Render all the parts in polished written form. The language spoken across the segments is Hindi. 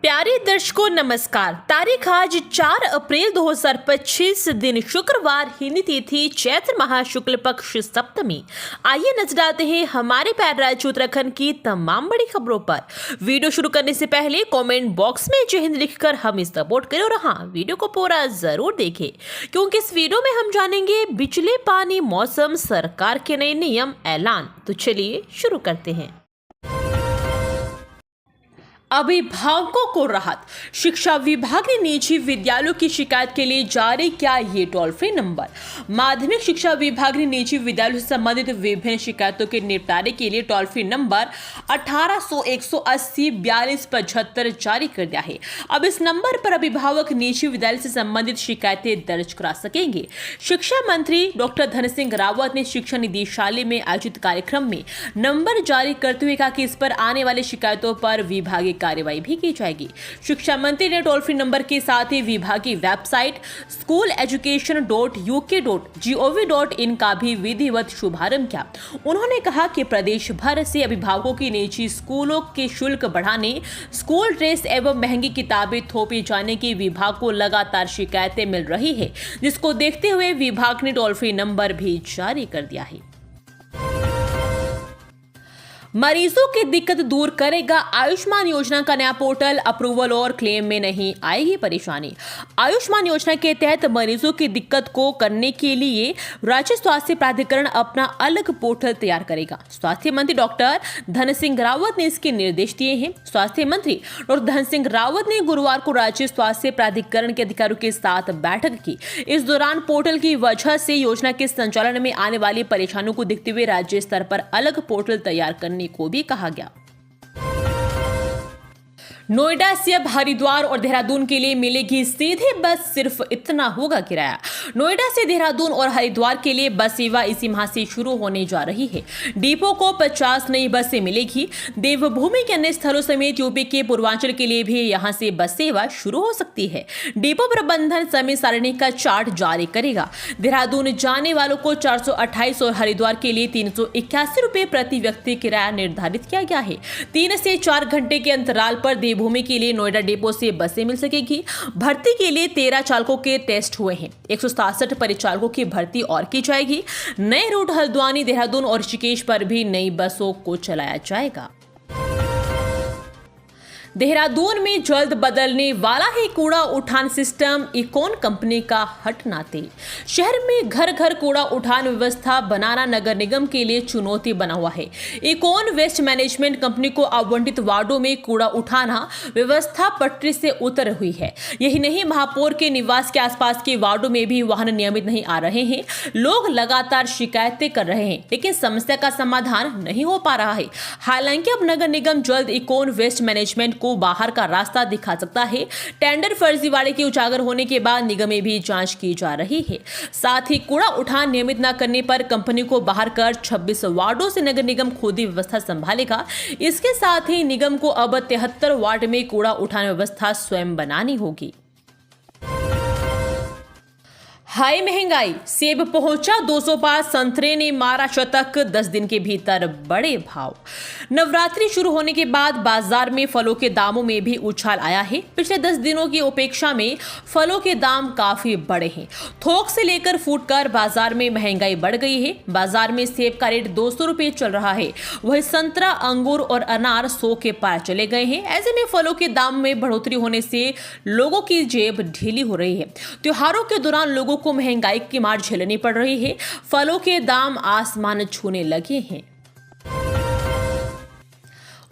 प्यारे दर्शकों नमस्कार। तारीख आज 4 अप्रैल 2025 दिन शुक्रवार, हिंदी तिथि चैत्र माह शुक्ल पक्ष सप्तमी। आइए नजर डालते हैं हमारे प्यारे राज्य उत्तराखंड की तमाम बड़ी खबरों पर। वीडियो शुरू करने से पहले कमेंट बॉक्स में जय हिंद लिखकर हमें सपोर्ट करें और हाँ, वीडियो को पूरा जरूर देखें क्योंकि इस वीडियो में हम जानेंगे बिजली, पानी, मौसम, सरकार के नए नियम, ऐलान। तो चलिए शुरू करते हैं। अभिभावकों को राहत। शिक्षा विभाग ने निजी विद्यालयों की शिकायत के लिए जारी किया ये टोल फ्री नंबर। माध्यमिक शिक्षा विभाग ने निजी विद्यालयों से संबंधित विभिन्न शिकायतों के निपटारे के लिए टोल फ्री नंबर 1800-180-4275 जारी कर दिया है। अब इस नंबर पर अभिभावक निजी विद्यालय से संबंधित शिकायतें दर्ज करा सकेंगे। शिक्षा मंत्री डॉक्टर धन सिंह रावत ने शिक्षा निदेशालय में आयोजित कार्यक्रम में नंबर जारी करते हुए कहा कि इस पर आने वाली शिकायतों पर विभागीय कार्रवाई भी की जाएगी। शिक्षा मंत्री ने टोल फ्री नंबर के साथ ही विभागीय वेबसाइट school.education.uk.gov.in का भी विधिवत शुभारंभ किया। उन्होंने कहा कि प्रदेश भर से अभिभावकों की निजी स्कूलों के शुल्क बढ़ाने, स्कूल ड्रेस एवं महंगी किताबें थोपे जाने की विभाग को लगातार शिकायतें मिल रही है, जिसको देखते हुए विभाग ने टोल फ्री नंबर भी जारी कर दिया है। मरीजों की दिक्कत दूर करेगा आयुष्मान योजना का नया पोर्टल। अप्रूवल और क्लेम में नहीं आएगी परेशानी। आयुष्मान योजना के तहत मरीजों की दिक्कत को करने के लिए राज्य स्वास्थ्य प्राधिकरण अपना अलग पोर्टल तैयार करेगा। स्वास्थ्य मंत्री डॉक्टर धन सिंह रावत ने इसके निर्देश दिए हैं। स्वास्थ्य मंत्री डॉक्टर धन सिंह रावत ने गुरुवार को राज्य स्वास्थ्य प्राधिकरण के अधिकारियों के साथ बैठक की। इस दौरान पोर्टल की वजह से योजना के संचालन में आने वाली परेशानियों को देखते हुए राज्य स्तर पर अलग पोर्टल तैयार करने को भी कहा गया। नोएडा से अब हरिद्वार और देहरादून के लिए मिलेगी सीधे बस, सिर्फ इतना होगा किराया। नोएडा से देहरादून और हरिद्वार के लिए बस सेवा इसी माह से शुरू होने जा रही है। डिपो को 50 नई बसें मिलेगी। देवभूमि के अन्य स्थलों समेत यूपी के पूर्वांचल के लिए भी यहां से बस सेवा शुरू हो सकती है। डिपो प्रबंधन समय सारणी का चार्ट जारी करेगा। देहरादून जाने वालों को 428 और हरिद्वार के लिए 381 रुपए प्रति व्यक्ति किराया निर्धारित किया गया है। 3 से 4 घंटे के अंतराल पर भूमि के लिए नोएडा डिपो से बसें मिल सकेगी। भर्ती के लिए 13 चालकों के टेस्ट हुए हैं। 167 परिचालकों की भर्ती और की जाएगी। नए रूट हल्द्वानी, देहरादून और ऋषिकेश पर भी नई बसों को चलाया जाएगा। देहरादून में जल्द बदलने वाला है कूड़ा उठान सिस्टम। इकोन कंपनी का हटना तेज। शहर में घर घर कूड़ा उठान व्यवस्था बनाना नगर निगम के लिए चुनौती बना हुआ है। इकोन वेस्ट मैनेजमेंट कंपनी को आवंटित वार्डों में कूड़ा उठाना व्यवस्था पटरी से उतर हुई है। यही नहीं, महापौर के निवास के आसपास के वार्डों में भी वाहन नियमित नहीं आ रहे हैं। लोग लगातार शिकायतें कर रहे हैं, लेकिन समस्या का समाधान नहीं हो पा रहा है। हालांकि अब नगर निगम जल्द इकोन वेस्ट मैनेजमेंट को बाहर का रास्ता दिखा सकता है। टेंडर फर्जीवाड़े के उजागर होने के बाद निगम में भी जांच की जा रही है। साथ ही कूड़ा उठान नियमित न करने पर कंपनी को बाहर कर 26 वार्डों से नगर निगम खुद ही व्यवस्था संभालेगा। इसके साथ ही निगम को अब 73 वार्ड में कूड़ा उठान व्यवस्था स्वयं बनानी होगी। हाई महंगाई, सेब पहुंचा 200 पार, संतरे ने मारा शतक, 10 दिन के भीतर बड़े भाव। नवरात्रि शुरू होने के बाद बाजार में फलों के दामों में भी उछाल आया है। पिछले 10 दिनों की अपेक्षा में फलों के दाम काफी बढ़े हैं। थोक से लेकर फुटकर बाजार में महंगाई बढ़ गई है। बाजार में सेब का रेट 200 रुपए चल रहा है, वही संतरा, अंगूर और अनार 100 के पार चले गए हैं। ऐसे में फलों के दाम में बढ़ोतरी होने से लोगों की जेब ढीली हो रही है। त्योहारों के दौरान लोगों को महंगाई की मार झेलनी पड़ रही है। फलों के दाम आसमान छूने लगे हैं।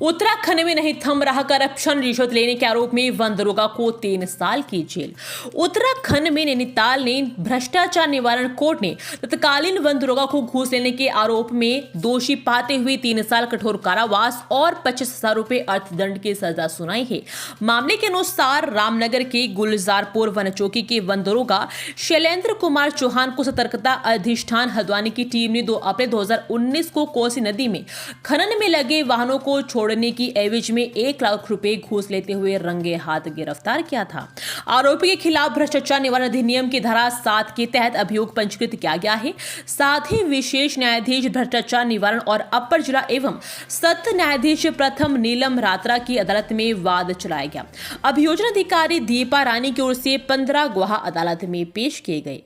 उत्तराखंड में नहीं थम रहा करप्शन। रिश्वत लेने के आरोप में वन दरोगा को 3 साल की जेल। उत्तराखंड में नैनीताल ने भ्रष्टाचार निवारण कोर्ट ने तत्कालीन वन दरोगा को घूस लेने के आरोप में दोषी पाते हुए 3 साल कठोर कारावास और 25,000 रुपए अर्थदंड की सजा सुनाई है। मामले के अनुसार रामनगर के गुलजारपुर वन चौकी के वन दरोगा शैलेंद्र कुमार चौहान को सतर्कता अधिष्ठान हल्द्वानी की टीम ने 2 अप्रैल 2019 को कोसी नदी में खनन में लगे वाहनों को छोड़ तोड़ने की एवज में 1 लाख रुपए घूस लेते हुए रंगे हाथ गिरफ्तार किया था। आरोपी के खिलाफ भ्रष्टाचार निवारण अधिनियम की धारा 7 के तहत अभियोग पंजीकृत किया गया है। साथ ही विशेष न्यायाधीश भ्रष्टाचार निवारण और अपर जिला एवं सत्र न्यायाधीश प्रथम नीलम रात्रा की अदालत में वाद चलाया गया। अभियोजन अधिकारी दीपा रानी की ओर से 15 गवाह अदालत में पेश किए गए।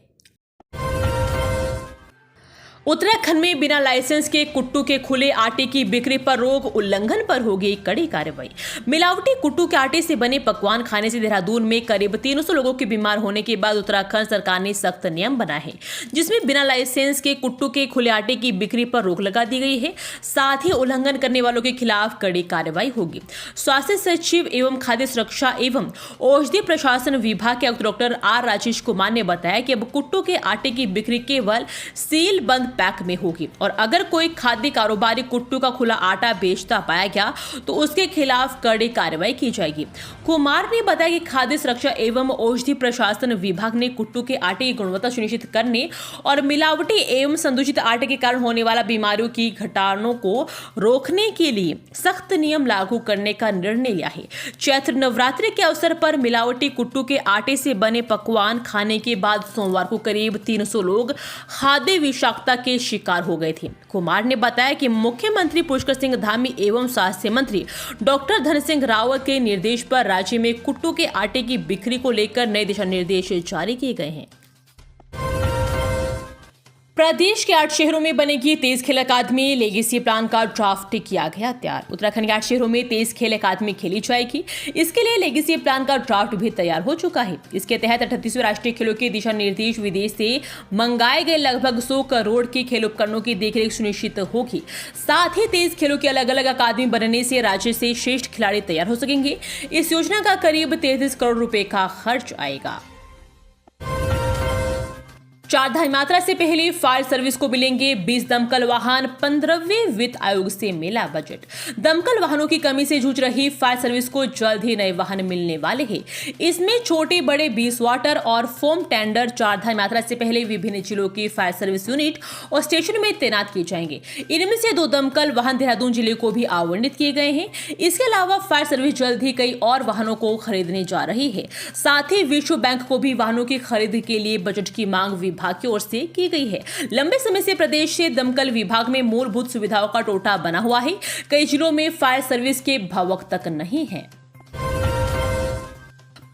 उत्तराखंड में बिना लाइसेंस के कुट्टू के खुले आटे की बिक्री पर रोक, उल्लंघन पर होगी कड़ी कार्रवाई। मिलावटी कुट्टू के आटे से बने पकवान खाने से देहरादून में करीब 300 लोगों के बीमार होने के बाद उत्तराखंड सरकार ने सख्त नियम बनाए हैं, जिसमें बिना लाइसेंस के कुट्टू के खुले आटे की बिक्री पर रोक लगा दी गई है। साथ ही उल्लंघन करने वालों के खिलाफ कड़ी कार्रवाई होगी। स्वास्थ्य सचिव एवं खाद्य सुरक्षा एवं औषधि प्रशासन विभाग के आयुक्त डॉक्टर आर राजेश कुमार ने बताया कि अब कुट्टू के आटे की बिक्री केवल सील बंद पैक में होगी और अगर कोई खाद्य कारोबारी कुट्टू का खुला आटा बेचता पाया गया तो उसके खिलाफ कड़ी कार्रवाई की जाएगी। कुमार ने बताया कि खाद्य सुरक्षा एवं औषधि प्रशासन विभाग ने कुट्टू के आटे की गुणवत्ता सुनिश्चित करने और मिलावटी एवं संदूषित आटे के कारण होने वाला बीमारियों की घटनाओं को रोकने के लिए सख्त नियम लागू करने का निर्णय लिया है। चैत्र नवरात्रि के अवसर पर मिलावटी कुट्टू के आटे से बने पकवान खाने के बाद सोमवार को करीब 300 लोग खाद्य विषाक्तता के शिकार हो गए थे। कुमार ने बताया कि मुख्यमंत्री पुष्कर सिंह धामी एवं स्वास्थ्य मंत्री डॉक्टर धन सिंह रावत के निर्देश पर राज्य में कुट्टू के आटे की बिक्री को लेकर नए दिशा निर्देश जारी किए गए हैं। प्रदेश के 8 शहरों में बनेगी तेज खेल अकादमी, लेगेसी प्लान का ड्राफ्ट किया गया तैयार। उत्तराखंड के 8 शहरों में तेज खेल अकादमी खेली जाएगी। इसके लिए लेगेसी प्लान का ड्राफ्ट भी तैयार हो चुका है। इसके तहत 38वें राष्ट्रीय खेलों के दिशा निर्देश, विदेश से मंगाए गए लगभग 100 करोड़ के खेल उपकरणों की देखरेख सुनिश्चित होगी। साथ ही तेज खेलों की अलग अलग अकादमी बनने से राज्य से श्रेष्ठ खिलाड़ी तैयार हो सकेंगे। इस योजना का करीब 33 करोड़ रुपए का खर्च आएगा। चारधाम यात्रा से पहले फायर सर्विस को मिलेंगे 20 दमकल वाहन, 15वें वित्त आयोग से मिला बजट। दमकल वाहनों की कमी से जूझ रही फायर सर्विस को जल्द ही नए वाहन मिलने वाले हैं। इसमें छोटे बड़े 20 वाटर और फोम टेंडर चारधाम यात्रा से पहले विभिन्न जिलों की फायर सर्विस यूनिट और स्टेशन में तैनात किए जाएंगे। इनमें से 2 दमकल वाहन देहरादून जिले को भी आवंटित किए गए हैं। इसके अलावा फायर सर्विस जल्द ही कई और वाहनों को खरीदने जा रही है। साथ ही विश्व बैंक को भी वाहनों की खरीद के लिए बजट की मांग विभाग की ओर से की गई है। लंबे समय से प्रदेश से दमकल विभाग में मूलभूत सुविधाओं का टोटा बना हुआ है। कई जिलों में फायर सर्विस के भवक तक नहीं है।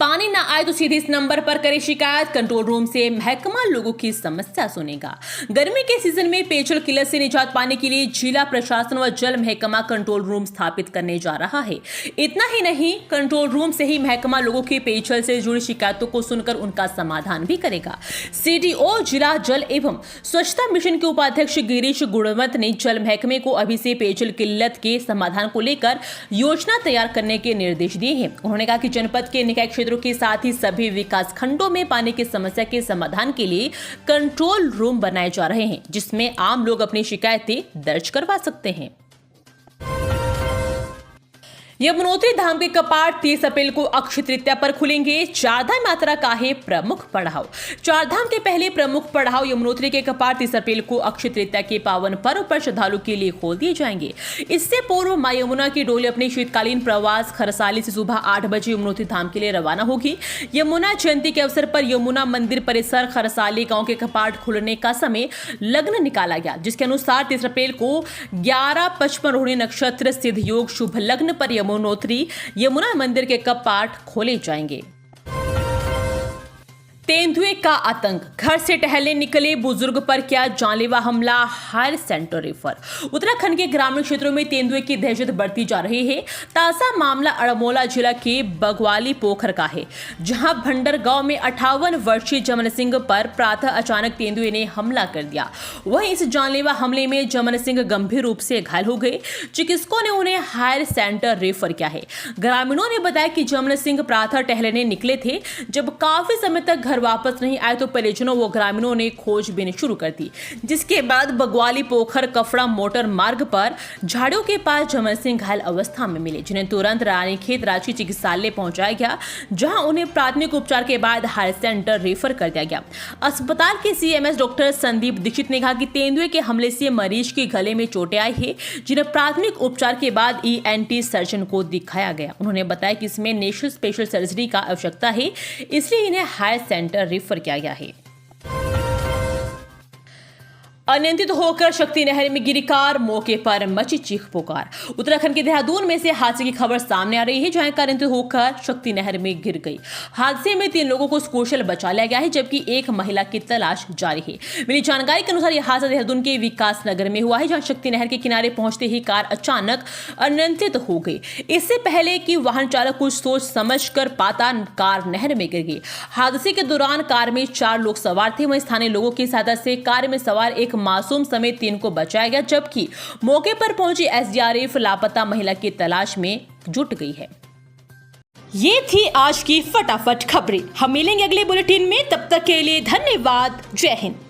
पानी ना आए तो सीधे इस नंबर पर करें शिकायत। कंट्रोल रूम से महकमा लोगों की समस्या सुनेगा। गर्मी के सीजन में पेयजल किल्लत से निजात पाने के लिए जिला प्रशासन व जल महकमा कंट्रोल रूम स्थापित करने जा रहा है। इतना ही नहीं, कंट्रोल रूम से ही महकमा लोगों की पेयजल से जुड़ी शिकायतों को सुनकर उनका समाधान भी करेगा। सीडीओ जिला जल एवं स्वच्छता मिशन के उपाध्यक्ष गिरीश गुणवंत ने जल महकमे को अभी से पेयजल किल्लत के समाधान को लेकर योजना तैयार करने के निर्देश दिए हैं। उन्होंने कहा कि जनपद के निकाय क्षेत्रों के साथ ही सभी विकास खंडों में पानी की समस्या के समाधान के लिए कंट्रोल रूम बनाए जा रहे हैं, जिसमें आम लोग अपनी शिकायतें दर्ज करवा सकते हैं। यमुनोत्री धाम के कपाट 30 अप्रैल को अक्षय तृतीया पर खुलेंगे। चारधाम यात्रा का है प्रमुख पड़ाव। चारधाम के पहले प्रमुख पड़ाव यमुनोत्री के कपाट 30 अप्रैल को अक्षय तृतीया के पावन पर्व पर श्रद्धालु के लिए खोल दिए जाएंगे। इससे पूर्व मां यमुना की डोली अपने शीतकालीन प्रवास खरसाली से सुबह 8 बजे यमुनोत्री धाम के लिए रवाना होगी। यमुना जयंती के अवसर पर यमुना मंदिर परिसर खरसाली गाँव के कपाट खुलने का समय लग्न निकाला गया, जिसके अनुसार 30 अप्रैल को 11:55 रोहिणी नक्षत्र सिद्ध योग शुभ लग्न पर यमुनोत्री यमुना मंदिर के कपाट खोले जाएंगे। तेंदुए का आतंक, घर से टहलने निकले बुजुर्ग पर किया जानलेवा हमला, हायर सेंटर रेफर। उत्तराखंड के ग्रामीण क्षेत्रों में तेंदुए की दहशत बढ़ती जा रही है। ताजा मामला अड़मोला जिला के बगवाली पोखर का है, जहां भंडर गांव में 58 वर्षीय जमन सिंह पर प्रातः अचानक तेंदुए ने हमला कर दिया। वहीं इस जानलेवा हमले में जमन सिंह गंभीर रूप से घायल हो गए। चिकित्सकों ने उन्हें हायर सेंटर रेफर किया है। ग्रामीणों ने बताया कि जमन सिंह प्रातः टहलने निकले थे, जब काफी समय तक घर घर वापस नहीं आए तो परिजनों व ग्रामीणों ने खोजबीन शुरू कर दी, जिसके बाद बगवाली पोखर कफड़ा मोटर मार्ग पर झाड़ियों के पास जमल सिंह घायल अवस्था में मिले, जिन्हें तुरंत रानीखेत राजकीय चिकित्सालय पहुंचाया गया, जहां उन्हें प्राथमिक उपचार के बाद हायर सेंटर रेफर कर दिया गया। अस्पताल के सीएमएस डॉक्टर संदीप दीक्षित ने कहा कि तेंदुए के हमले से मरीज के गले में चोटें आई है, जिन्हें प्राथमिक उपचार के बाद ईएनटी सर्जन को दिखाया गया। उन्होंने बताया कि इसमें नेशनल स्पेशल सर्जरी का आवश्यकता है, इसलिए इन्हें हायर सेंटर रेफर किया गया है। अनियंत्रित होकर शक्ति नहर में गिरी कार, मौके पर मची चीख पुकार। उत्तराखंड के देहरादून में से हादसे की खबर सामने आ रही है, जहां कार अनियंत्रित होकर शक्ति नहर में गिर गई। हादसे में 3 लोगों को कुशल बचा लिया गया है, जबकि एक महिला की तलाश जारी है। मिली जानकारी के अनुसार यह हादसा देहरादून के विकास नगर में हुआ है, जहां शक्ति नहर के किनारे पहुंचते ही कार अचानक अनियंत्रित हो गई। इससे पहले कि वाहन चालक कुछ सोच समझ कर पाता, कार नहर में गिर गई। हादसे के दौरान कार में 4 लोग सवार थे। वहीं स्थानीय लोगों की सहायता से कार में सवार एक मासूम समेत 3 को बचाया गया, जबकि मौके पर पहुंची एसडीआरएफ लापता महिला की तलाश में जुट गई है। ये थी आज की फटाफट खबरें। हम मिलेंगे अगले बुलेटिन में, तब तक के लिए धन्यवाद। जय हिंद।